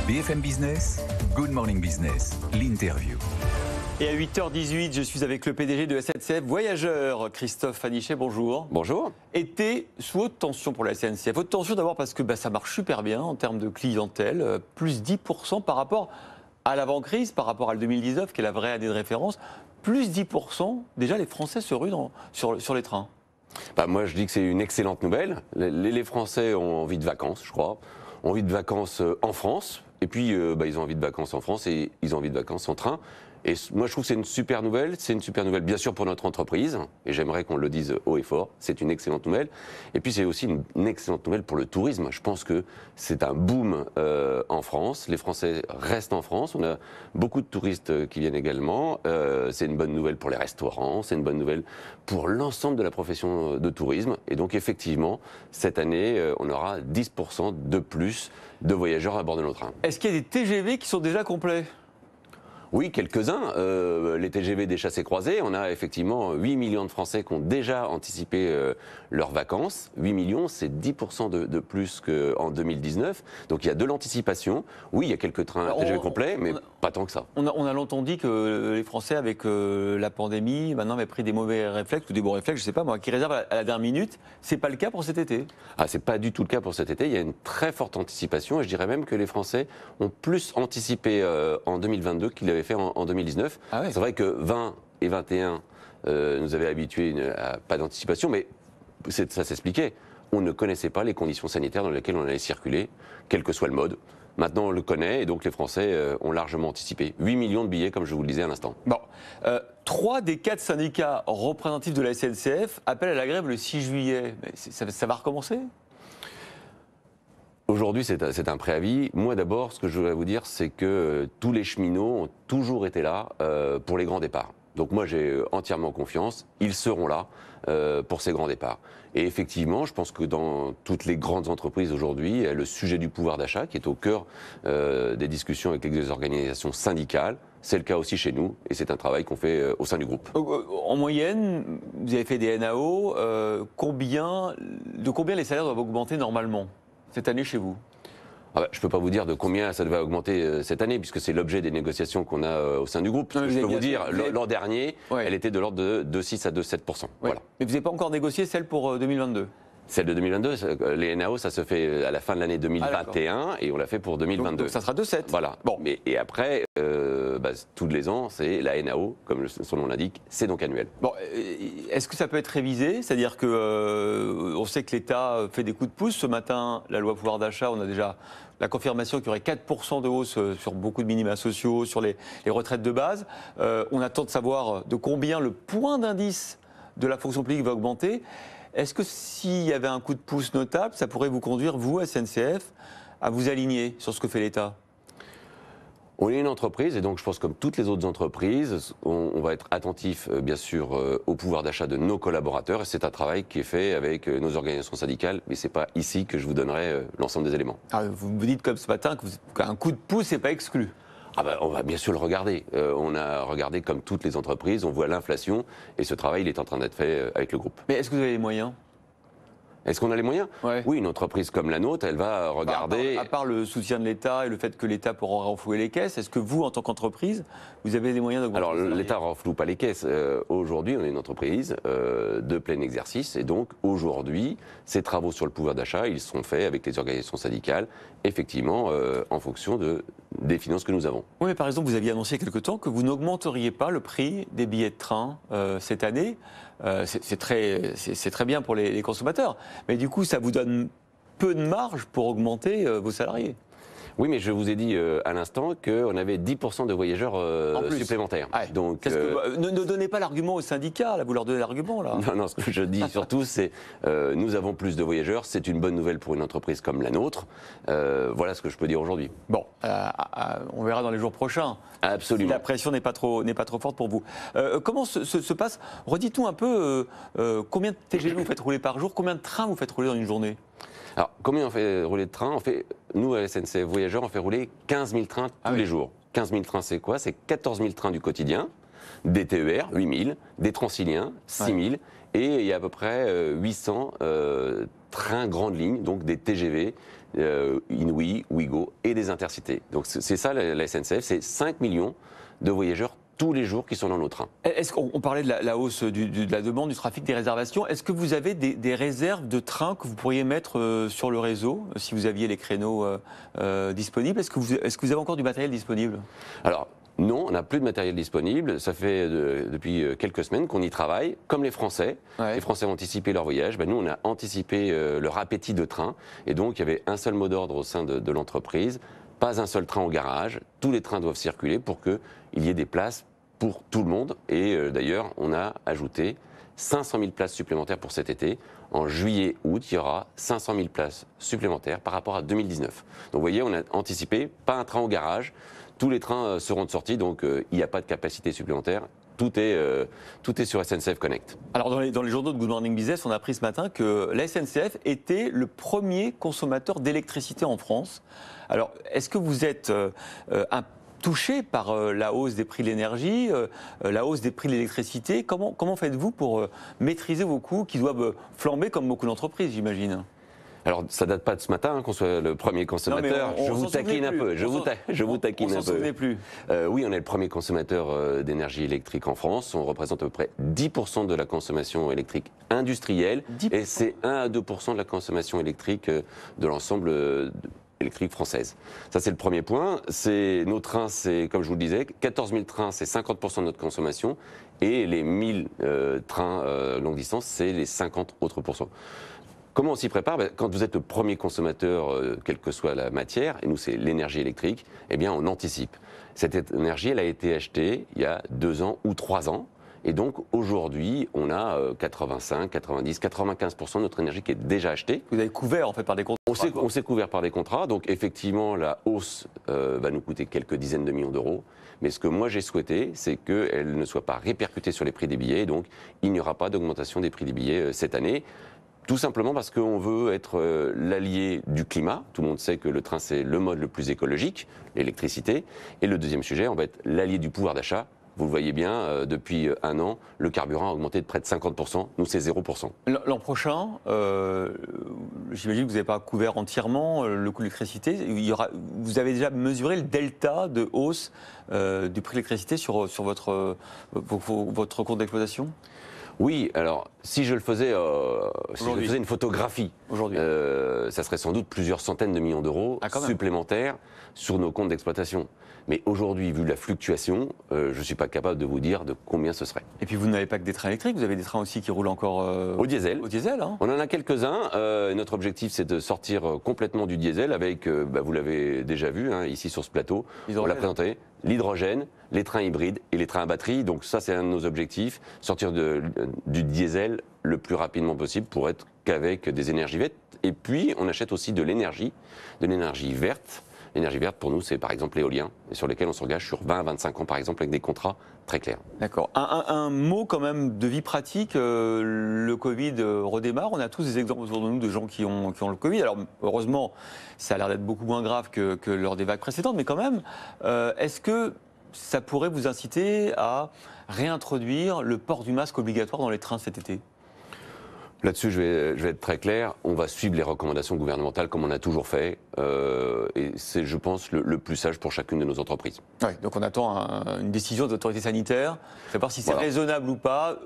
BFM Business, Good Morning Business, l'interview. Et à 8h18, je suis avec le PDG de SNCF Voyageurs, Christophe Fanichet, bonjour. Bonjour. Été sous haute tension pour la SNCF. Haute tension d'abord parce que ça marche super bien en termes de clientèle, plus 10% par rapport à l'avant-crise, par rapport à 2019, qui est la vraie année de référence. Plus 10%, déjà les Français se ruent sur les trains. Moi je dis que c'est une excellente nouvelle. Les Français ont envie de vacances, je crois. Ont envie de vacances en France. Et puis ils ont envie de vacances en France et ils ont envie de vacances en train. Et moi, je trouve que c'est une super nouvelle. C'est une super nouvelle, bien sûr, pour notre entreprise. Et j'aimerais qu'on le dise haut et fort. C'est une excellente nouvelle. Et puis, c'est aussi une excellente nouvelle pour le tourisme. Je pense que c'est un boom en France. Les Français restent en France. On a beaucoup de touristes qui viennent également. C'est une bonne nouvelle pour les restaurants. C'est une bonne nouvelle pour l'ensemble de la profession de tourisme. Et donc, effectivement, cette année, on aura 10% de plus de voyageurs à bord de nos trains. Est-ce qu'il y a des TGV qui sont déjà complets ? Oui, quelques-uns. Les TGV des chassés-croisés, on a effectivement 8 millions de Français qui ont déjà anticipé leurs vacances. 8 millions, c'est 10% de plus qu'en 2019. Donc il y a de l'anticipation. Oui, il y a quelques trains TGV complets, mais pas tant que ça. On a longtemps dit que les Français, avec la pandémie, maintenant avaient pris des mauvais réflexes ou des bons réflexes, je ne sais pas moi, qui réservent à la dernière minute. Ce n'est pas le cas pour cet été. C'est pas du tout le cas pour cet été. Il y a une très forte anticipation et je dirais même que les Français ont plus anticipé en 2022 qu'ils l'avaient fait en 2019. Ah ouais. C'est vrai que 20 et 21 nous avaient habitués à pas d'anticipation, mais ça s'expliquait. On ne connaissait pas les conditions sanitaires dans lesquelles on allait circuler, quel que soit le mode. Maintenant, on le connaît et donc les Français ont largement anticipé. 8 millions de billets, comme je vous le disais à l'instant. Bon, 3 des 4 syndicats représentatifs de la SNCF appellent à la grève le 6 juillet. Mais ça va recommencer ? Aujourd'hui, c'est un préavis. Moi, d'abord, ce que je voudrais vous dire, c'est que tous les cheminots ont toujours été là pour les grands départs. Donc moi, j'ai entièrement confiance. Ils seront là pour ces grands départs. Et effectivement, je pense que dans toutes les grandes entreprises aujourd'hui, il y a le sujet du pouvoir d'achat qui est au cœur des discussions avec les organisations syndicales. C'est le cas aussi chez nous et c'est un travail qu'on fait au sein du groupe. En moyenne, vous avez fait des NAO. De combien les salaires doivent augmenter normalement cette année chez vous ? Je ne peux pas vous dire de combien ça va augmenter cette année, puisque c'est l'objet des négociations qu'on a au sein du groupe. Je peux vous dire, l'an dernier, elle était de l'ordre de 6 à 7%. Voilà. Mais vous n'avez pas encore négocié celle pour 2022 ? Celle de 2022, les NAO, ça se fait à la fin de l'année 2021 et on l'a fait pour 2022. Donc ça sera 2,7. Voilà. Bon. Et après, tous les ans, c'est la NAO, comme son nom l'indique, c'est donc annuel. Bon, est-ce que ça peut être révisé ? C'est-à-dire que on sait que l'État fait des coups de pouce. Ce matin, la loi pouvoir d'achat, on a déjà la confirmation qu'il y aurait 4% de hausse sur beaucoup de minima sociaux, sur les retraites de base. On attend de savoir de combien le point d'indice de la fonction publique va augmenter. Est-ce que s'il y avait un coup de pouce notable, ça pourrait vous conduire, vous, SNCF, à vous aligner sur ce que fait l'État ? On est une entreprise et donc je pense comme toutes les autres entreprises, on va être attentif bien sûr au pouvoir d'achat de nos collaborateurs et c'est un travail qui est fait avec nos organisations syndicales, mais c'est pas ici que je vous donnerai l'ensemble des éléments. Vous me dites comme ce matin qu'un coup de pouce n'est pas exclu. On va bien sûr le regarder. On a regardé comme toutes les entreprises, on voit l'inflation et ce travail il est en train d'être fait avec le groupe. Mais est-ce que vous avez les moyens ? Est-ce qu'on a les moyens ? Ouais. Oui, une entreprise comme la nôtre, elle va regarder... À part le soutien de l'État et le fait que l'État pourra renflouer les caisses, est-ce que vous, en tant qu'entreprise, vous avez les moyens d'augmenter ? Alors, l'État ne renfloue pas les caisses. Aujourd'hui, on est une entreprise de plein exercice. Et donc, aujourd'hui, ces travaux sur le pouvoir d'achat, ils sont faits avec les organisations syndicales, effectivement, en fonction des finances que nous avons. Oui, mais par exemple, vous aviez annoncé il y a quelque temps que vous n'augmenteriez pas le prix des billets de train cette année. C'est très bien pour les consommateurs. Mais du coup, ça vous donne peu de marge pour augmenter vos salariés. Oui, mais je vous ai dit à l'instant qu'on avait 10% de voyageurs supplémentaires. Ouais. Donc, ne donnez pas l'argument aux syndicats, là, vous leur donnez l'argument. Là. Non, ce que je dis surtout, c'est nous avons plus de voyageurs, c'est une bonne nouvelle pour une entreprise comme la nôtre. Voilà ce que je peux dire aujourd'hui. Bon, on verra dans les jours prochains. Absolument. Si la pression n'est pas trop forte pour vous. Comment se passe ? Redites-nous un peu combien de TGV vous faites rouler par jour, combien de trains vous faites rouler dans une journée ? Alors, combien on fait rouler de trains ? Nous, à la SNCF Voyageurs, on fait rouler 15 000 trains tous les jours. 15 000 trains, c'est quoi ? C'est 14 000 trains du quotidien, des TER, 8 000, des Transiliens, 6 000, et il y a à peu près 800 trains grandes lignes, donc des TGV, Inouï, Ouigo et des intercités. Donc c'est ça la SNCF, c'est 5 millions de voyageurs tous les jours qui sont dans nos trains. Est-ce qu'on parlait de la hausse de la demande, du trafic, des réservations. Est-ce que vous avez des réserves de trains que vous pourriez mettre sur le réseau, si vous aviez les créneaux disponibles? Est-ce que vous avez encore du matériel disponible? Alors, non, on n'a plus de matériel disponible. Ça fait depuis quelques semaines qu'on y travaille. Comme les Français, Ouais. les Français ont anticipé leur voyage. Ben, nous, on a anticipé leur appétit de train. Et donc, il y avait un seul mot d'ordre au sein de l'entreprise. Pas un seul train au garage. Tous les trains doivent circuler pour qu'il y ait des places pour tout le monde. Et d'ailleurs, on a ajouté 500 000 places supplémentaires pour cet été. En juillet-août, il y aura 500 000 places supplémentaires par rapport à 2019. Donc vous voyez, on a anticipé, pas un train au garage. Tous les trains seront de sortie, donc il n'y a pas de capacité supplémentaire. Tout est sur SNCF Connect. Alors dans les journaux de Good Morning Business, on a appris ce matin que la SNCF était le premier consommateur d'électricité en France. Alors est-ce que vous êtes touché par la hausse des prix de l'énergie, la hausse des prix de l'électricité? Comment faites-vous pour maîtriser vos coûts qui doivent flamber comme beaucoup d'entreprises, j'imagine? Alors, ça date pas de ce matin qu'on soit le premier consommateur. Non, mais je vous taquine un peu. Je vous taquine un peu. On s'en souvenait plus. Oui, on est le premier consommateur d'énergie électrique en France. On représente à peu près 10% de la consommation électrique industrielle. 10%. Et c'est 1 à 2% de la consommation électrique de l'ensemble électrique française. Ça, c'est le premier point. Nos trains, c'est, comme je vous le disais, 14 000 trains, c'est 50% de notre consommation. Et les 1000 trains longue distance, c'est les 50 autres pourcents. Comment on s'y prépare? Quand vous êtes le premier consommateur, quelle que soit la matière, et nous c'est l'énergie électrique, eh bien on anticipe. Cette énergie, elle a été achetée il y a 2 ans ou 3 ans. Et donc aujourd'hui, on a 85, 90, 95% de notre énergie qui est déjà achetée. Vous avez couvert en fait par des contrats. On s'est couvert par des contrats. Donc effectivement, la hausse va nous coûter quelques dizaines de millions d'euros. Mais ce que moi j'ai souhaité, c'est qu'elle ne soit pas répercutée sur les prix des billets. Donc il n'y aura pas d'augmentation des prix des billets cette année. Tout simplement parce qu'on veut être l'allié du climat. Tout le monde sait que le train, c'est le mode le plus écologique, l'électricité. Et le deuxième sujet, on va être l'allié du pouvoir d'achat. Vous le voyez bien, depuis 1 an, le carburant a augmenté de près de 50%. Nous, c'est 0%. L'an prochain, j'imagine que vous n'avez pas couvert entièrement le coût de l'électricité. Vous avez déjà mesuré le delta de hausse du prix de l'électricité sur votre compte d'exploitation? Oui, alors si je le faisais, une photographie, ça serait sans doute plusieurs centaines de millions d'euros supplémentaires sur nos comptes d'exploitation. Mais aujourd'hui, vu la fluctuation, je ne suis pas capable de vous dire de combien ce serait. Et puis vous n'avez pas que des trains électriques, vous avez des trains aussi qui roulent encore au diesel. Au diesel, hein. On en a quelques-uns. Notre objectif, c'est de sortir complètement du diesel avec, vous l'avez déjà vu ici sur ce plateau, on l'a présenté, l'hydrogène, les trains hybrides et les trains à batterie. Donc ça, c'est un de nos objectifs, sortir du diesel le plus rapidement possible pour être qu'avec des énergies vertes. Et puis, on achète aussi de l'énergie verte. L'énergie verte, pour nous, c'est par exemple l'éolien, et sur lesquels on s'engage sur 20 à 25 ans, par exemple, avec des contrats très clairs. D'accord. Un mot quand même de vie pratique, le Covid redémarre. On a tous des exemples autour de nous de gens qui ont le Covid. Alors, heureusement, ça a l'air d'être beaucoup moins grave que lors des vagues précédentes, mais quand même, est-ce que ça pourrait vous inciter à réintroduire le port du masque obligatoire dans les trains cet été ? Là-dessus, je vais être très clair. On va suivre les recommandations gouvernementales comme on a toujours fait. Et c'est, je pense, le plus sage pour chacune de nos entreprises. Ouais, donc on attend une décision des autorités sanitaires, savoir si c'est raisonnable ou pas,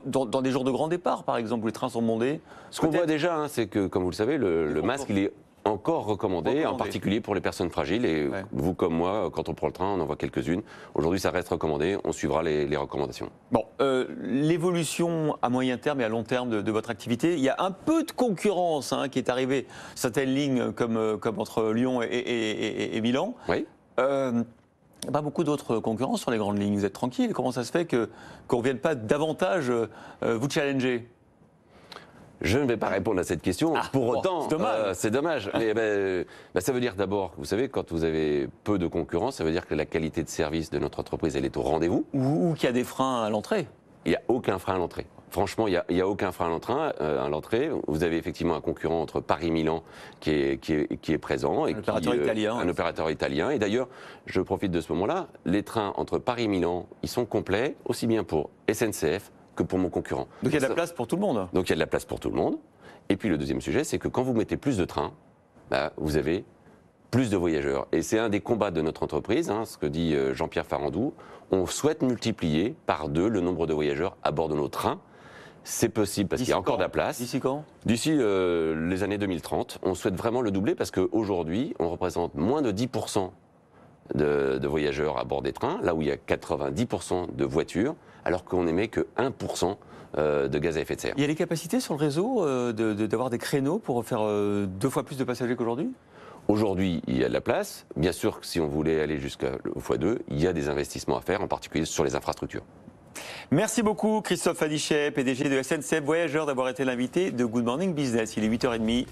dans des jours de grand départ, par exemple, où les trains sont bondés. Ce qu'on voit déjà, c'est que, comme vous le savez, le masque, il est encore recommandé, en particulier pour les personnes fragiles. Et vous comme moi, quand on prend le train, on en voit quelques-unes. Aujourd'hui, ça reste recommandé. On suivra les recommandations. Bon, l'évolution à moyen terme et à long terme de votre activité, il y a un peu de concurrence qui est arrivée. Certaines lignes comme entre Lyon et Milan. Oui. Pas beaucoup d'autres concurrents sur les grandes lignes. Vous êtes tranquille. Comment ça se fait qu'on ne vienne pas davantage vous challenger ? Je ne vais pas répondre à cette question. Pour autant, c'est dommage. Mais ça veut dire d'abord, vous savez, quand vous avez peu de concurrence, ça veut dire que la qualité de service de notre entreprise, elle est au rendez-vous. Ou qu'il y a des freins à l'entrée. Il n'y a aucun frein à l'entrée. Franchement, il n'y a aucun frein à l'entrée. Vous avez effectivement un concurrent entre Paris-Milan qui est présent. Un opérateur italien. Et d'ailleurs, je profite de ce moment-là, les trains entre Paris et Milan, ils sont complets, aussi bien pour SNCF que pour mon concurrent. Donc il y a de la place pour tout le monde. Donc il y a de la place pour tout le monde. Et puis le deuxième sujet, c'est que quand vous mettez plus de trains, vous avez plus de voyageurs. Et c'est un des combats de notre entreprise, ce que dit Jean-Pierre Farandou. On souhaite multiplier par 2 le nombre de voyageurs à bord de nos trains. C'est possible parce qu'il y a encore de la place. D'ici quand? D'ici les années 2030. On souhaite vraiment le doubler parce qu'aujourd'hui, on représente moins de 10% de voyageurs à bord des trains, là où il y a 90% de voitures, alors qu'on n'émet que 1% de gaz à effet de serre. Il y a les capacités sur le réseau d'avoir des créneaux pour faire 2 fois plus de passagers qu'aujourd'hui? Aujourd'hui, il y a de la place. Bien sûr que si on voulait aller jusqu'au x2, il y a des investissements à faire, en particulier sur les infrastructures. Merci beaucoup Christophe Adichet, PDG de SNCF Voyageurs, d'avoir été l'invité de Good Morning Business. Il est 8h30.